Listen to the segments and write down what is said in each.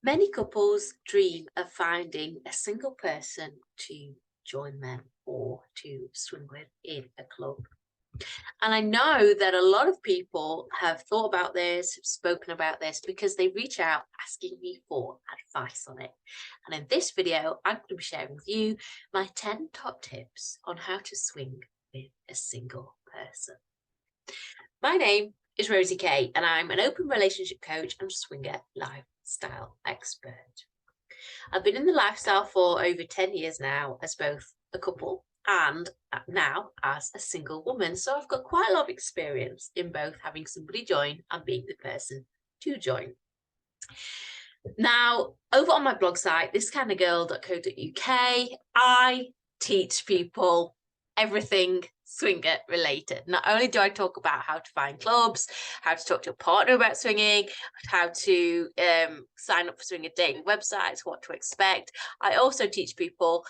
Many couples dream of finding a single person to join them or to swim with in a club. And I know that a lot of people have thought about this, have spoken about this because they reach out asking me for advice on it. And in this video, I'm going to be sharing with you my 10 top tips on how to swing with a single person. My name is Rosie Kay, and I'm an open relationship coach and swinger lifestyle expert. I've been in the lifestyle for over 10 years now as both a couple and now as a single woman. So I've got quite a lot of experience in both having somebody join and being the person to join. Now, over on my blog site, ThisKindaGirl.co.uk, I teach people everything swinger related. Not only do I talk about how to find clubs, how to talk to a partner about swinging, how to sign up for swinger dating websites, what to expect, I also teach people,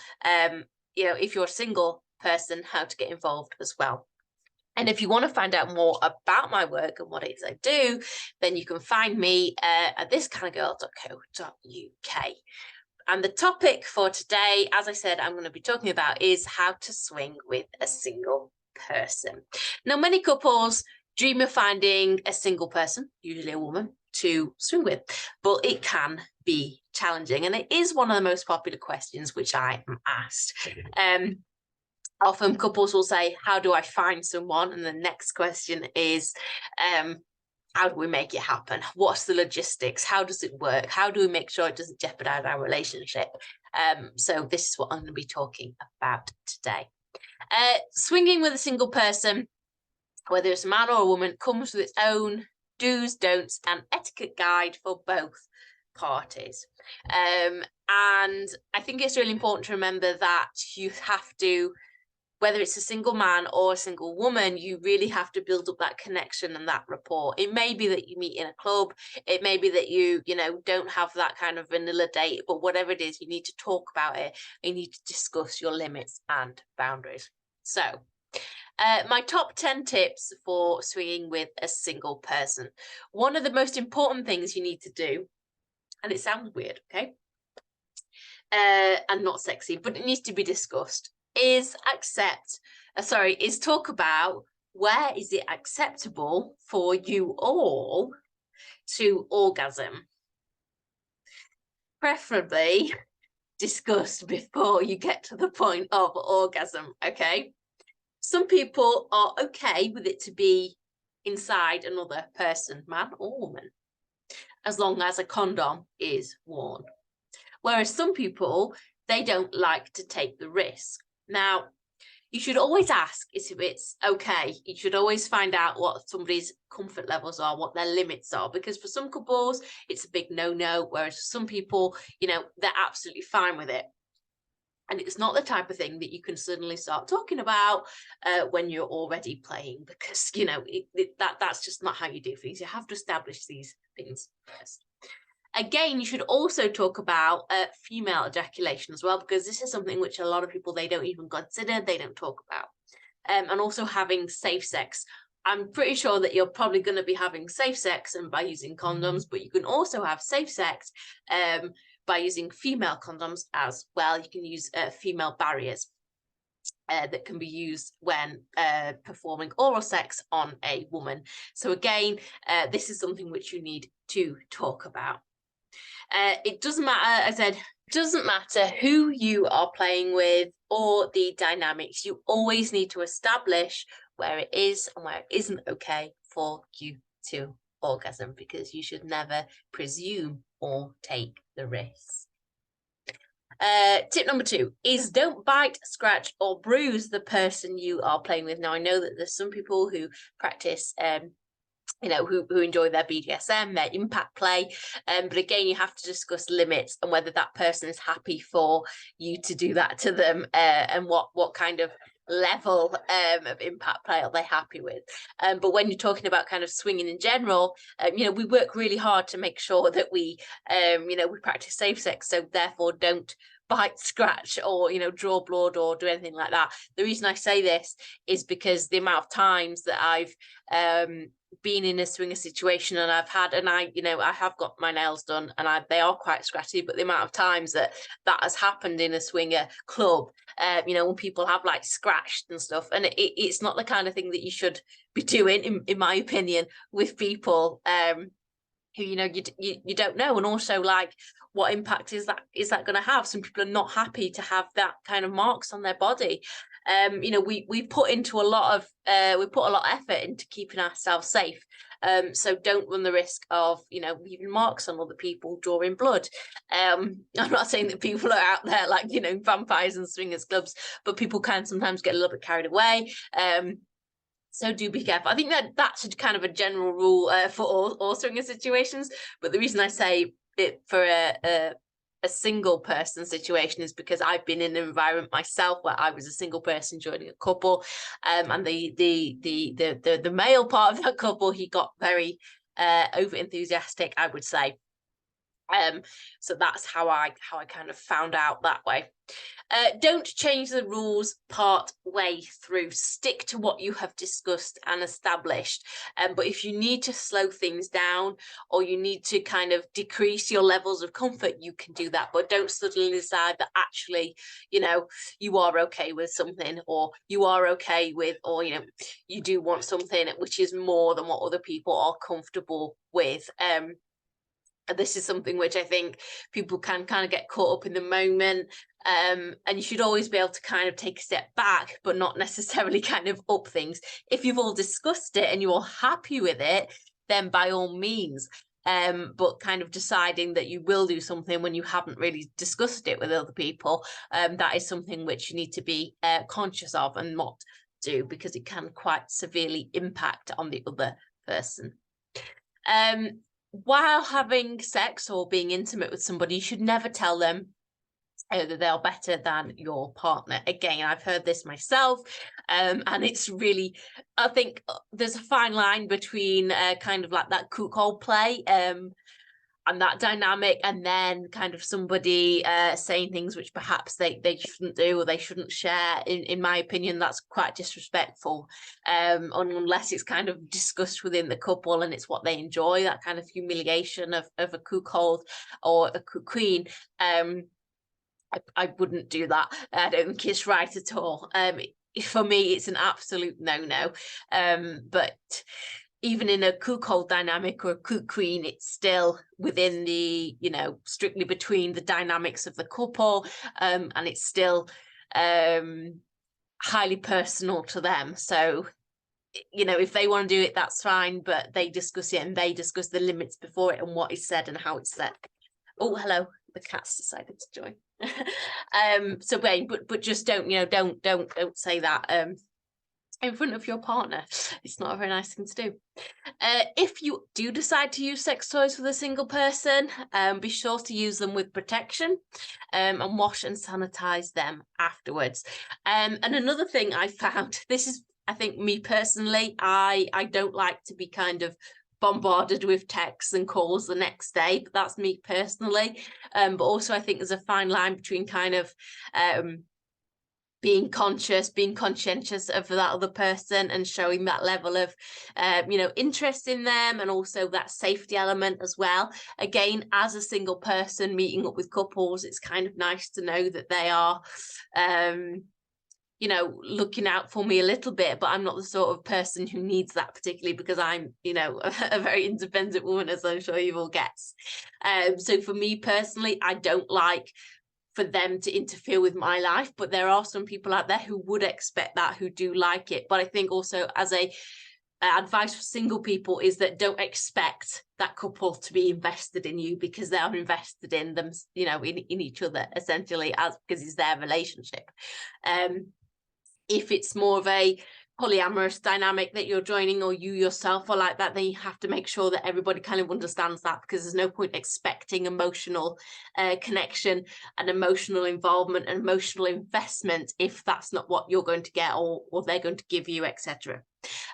if you're a single person, how to get involved as well. And if you want to find out more about my work and what it is I do, then you can find me at ThisKindaGirl.co.uk. And the topic for today, as I said, I'm going to be talking about is how to swing with a single person. Now, many couples dream of finding a single person, usually a woman, to swing with, but it can be challenging. And it is one of the most popular questions which I am asked. Often couples will say, how do I find someone? And the next question is, how do we make it happen? What's the logistics? How does it work? How do we make sure it doesn't jeopardize our relationship? So this is what I'm going to be talking about today. Swinging with a single person, whether it's a man or a woman, comes with its own do's, don'ts, and etiquette guide for both parties. And I think it's really important to remember that you have to, whether it's a single man or a single woman, you really have to build up that connection and that rapport. It may be that you meet in a club. It may be that you don't have that kind of vanilla date, but whatever it is, you need to talk about it. You need to discuss your limits and boundaries. So my top 10 tips for swinging with a single person. One of the most important things you need to do, and it sounds weird, okay? And not sexy, but it needs to be discussed, is talk about where is it acceptable for you all to orgasm. Preferably discussed before you get to the point of orgasm, okay? Some people are okay with it to be inside another person, man or woman, as long as a condom is worn. Whereas some people, they don't like to take the risk. Now, you should always ask if it's okay. You should always find out what somebody's comfort levels are, what their limits are, because for some couples, it's a big no-no, whereas for some people, they're absolutely fine with it. And it's not the type of thing that you can suddenly start talking about when you're already playing, because, that's just not how you do things. You have to establish these things first. Again, you should also talk about female ejaculation as well, because this is something which a lot of people, they don't even consider, they don't talk about. And also having safe sex. I'm pretty sure that you're probably going to be having safe sex and by using condoms, but you can also have safe sex by using female condoms as well. You can use female barriers that can be used when performing oral sex on a woman. So again, this is something which you need to talk about. It doesn't matter, I said, doesn't matter who you are playing with or the dynamics. You always need to establish where it is and where it isn't okay for you to orgasm, because you should never presume or take the risk. Tip number 2 is don't bite, scratch, or bruise the person you are playing with. Now, I know that there's some people who practice who enjoy their BDSM, their impact play. But again, you have to discuss limits and whether that person is happy for you to do that to them, and what kind of level of impact play are they happy with. But when you're talking about kind of swinging in general, we work really hard to make sure that we practice safe sex. So therefore, don't bite, scratch, or draw blood or do anything like that. The reason I say this is because the amount of times that I've been in a swinger situation, and I have got my nails done, and they are quite scratchy, but the amount of times that has happened in a swinger club, when people have like scratched and stuff, and it's not the kind of thing that you should be doing, in my opinion, with people who you don't know. And also, like, what impact is that going to have? Some people are not happy to have that kind of marks on their body. We put a lot of effort into keeping ourselves safe. So don't run the risk of, leaving marks on other people, drawing blood. I'm not saying that people are out there like, vampires and swingers clubs, but people can sometimes get a little bit carried away. So do be careful. I think that's kind of a general rule for all swinger situations. But the reason I say it for a single person situation is because I've been in an environment myself where I was a single person joining a couple, and the male part of that couple, he got very over enthusiastic, I would say. So that's how I kind of found out that way. Don't change the rules part way through. Stick to what you have discussed and established. But if you need to slow things down, or you need to kind of decrease your levels of comfort, you can do that. But don't suddenly decide that actually, you are okay with something, or you are okay with, or, you do want something which is more than what other people are comfortable with. This is something which I think people can kind of get caught up in the moment, and you should always be able to kind of take a step back, but not necessarily kind of up things. If you've all discussed it and you're happy with it, then by all means. But kind of deciding that you will do something when you haven't really discussed it with other people, that is something which you need to be conscious of and not do, because it can quite severely impact on the other person. While having sex or being intimate with somebody, you should never tell them that they're better than your partner. Again, I've heard this myself, and it's really, I think there's a fine line between kind of like that cuckold play and that dynamic, and then kind of somebody saying things which perhaps they shouldn't do or they shouldn't share. In my opinion, that's quite disrespectful, unless it's kind of discussed within the couple and it's what they enjoy, that kind of humiliation of a cuckold or a queen. I wouldn't do that. I don't think it's right at all. For me, it's an absolute no-no. But even in a cuckold dynamic or a cook queen, it's still within the, strictly between the dynamics of the couple, and it's still highly personal to them. So, if they want to do it, that's fine, but they discuss it and they discuss the limits before it and what is said and how it's said. Oh, hello. The cat's decided to join. So Wayne, but just don't say that in front of your partner. It's not a very nice thing to do. If you do decide to use sex toys with a single person, be sure to use them with protection, and wash and sanitize them afterwards. And another thing I found, this is, I think, me personally, I don't like to be kind of bombarded with texts and calls the next day, but that's me personally. But also I think there's a fine line between kind of being conscientious of that other person and showing that level of interest in them, and also that safety element as well. Again, as a single person meeting up with couples, it's kind of nice to know that they are looking out for me a little bit, but I'm not the sort of person who needs that particularly, because I'm, a very independent woman, as I'm sure you've all guessed. So for me personally, I don't like for them to interfere with my life, but there are some people out there who would expect that, who do like it. But I think also as a advice for single people is that don't expect that couple to be invested in you, because they are invested in them, in each other, essentially, because it's their relationship. If it's more of a polyamorous dynamic that you're joining, or you yourself are like that, then you have to make sure that everybody kind of understands that, because there's no point expecting emotional connection and emotional involvement and emotional investment if that's not what you're going to get or they're going to give you, etc.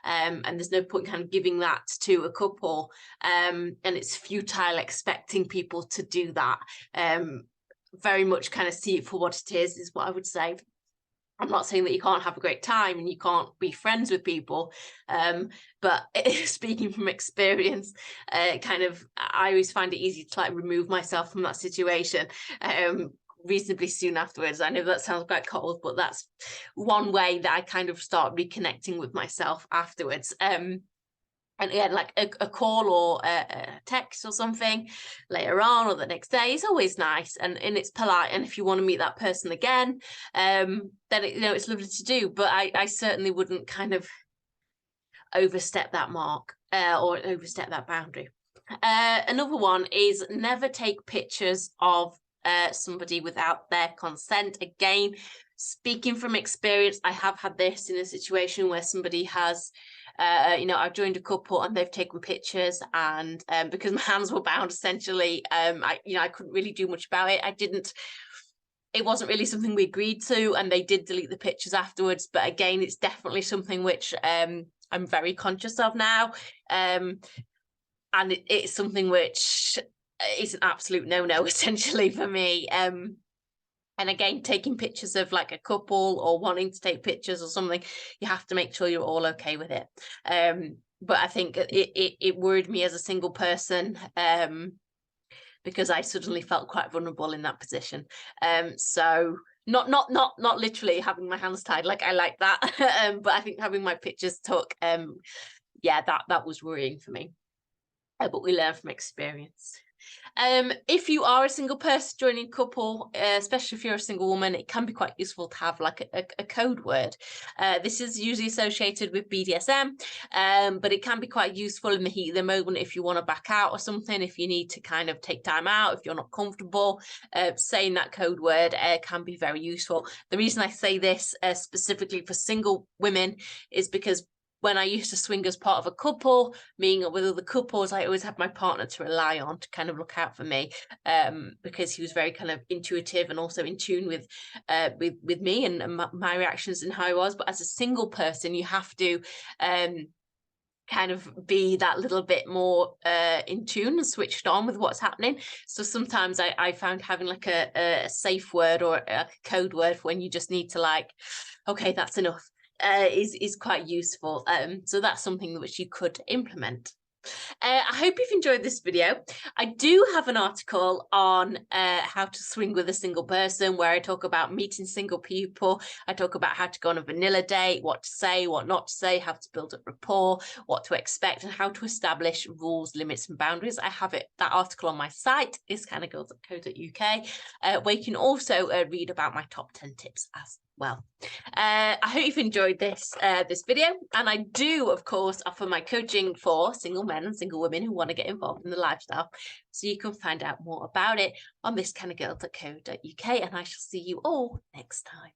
And there's no point kind of giving that to a couple, and it's futile expecting people to do that. Very much kind of see it for what it is what I would say. I'm not saying that you can't have a great time and you can't be friends with people, but speaking from experience, I always find it easy to like remove myself from that situation reasonably soon afterwards. I know that sounds quite cold, but that's one way that I kind of start reconnecting with myself afterwards. And yeah, like a call or a text or something later on or the next day is always nice, and it's polite. And if you want to meet that person again, then it's lovely to do. But I certainly wouldn't kind of overstep that mark or overstep that boundary. Another one is never take pictures of somebody without their consent. Again, speaking from experience, I have had this in a situation where somebody has I've joined a couple and they've taken pictures, and because my hands were bound, essentially, I couldn't really do much about it. It wasn't really something we agreed to, and they did delete the pictures afterwards. But again, it's definitely something which I'm very conscious of now. And it's something which is an absolute no-no, essentially, for me. And again, taking pictures of like a couple or wanting to take pictures or something, you have to make sure you're all okay with it. But I think it worried me as a single person, because I suddenly felt quite vulnerable in that position. So not literally having my hands tied, like I like that, but I think having my pictures took, yeah, that was worrying for me. But we learn from experience. If you are a single person joining a couple, especially if you're a single woman, it can be quite useful to have like a code word. This is usually associated with BDSM, but it can be quite useful in the heat of the moment if you want to back out or something, if you need to kind of take time out, if you're not comfortable. Saying that code word can be very useful. The reason I say this specifically for single women is because when I used to swing as part of a couple, meeting up with other couples, I always had my partner to rely on to kind of look out for me, because he was very kind of intuitive and also in tune with me and my reactions and how I was. But as a single person, you have to kind of be that little bit more in tune and switched on with what's happening. So sometimes I found having like a safe word or a code word for when you just need to like, okay, that's enough. Is quite useful. So that's something which you could implement. I hope you've enjoyed this video. I do have an article on how to swing with a single person, where I talk about meeting single people. I talk about how to go on a vanilla date, what to say, what not to say, how to build up rapport, what to expect, and how to establish rules, limits, and boundaries. I have that article on my site, ThisKindaGirl.co.uk, where you can also read about my top 10 tips as well. I hope you've enjoyed this video, and I do of course offer my coaching for single men and single women who want to get involved in the lifestyle, so you can find out more about it on ThisKindaGirl.co.uk, and I shall see you all next time.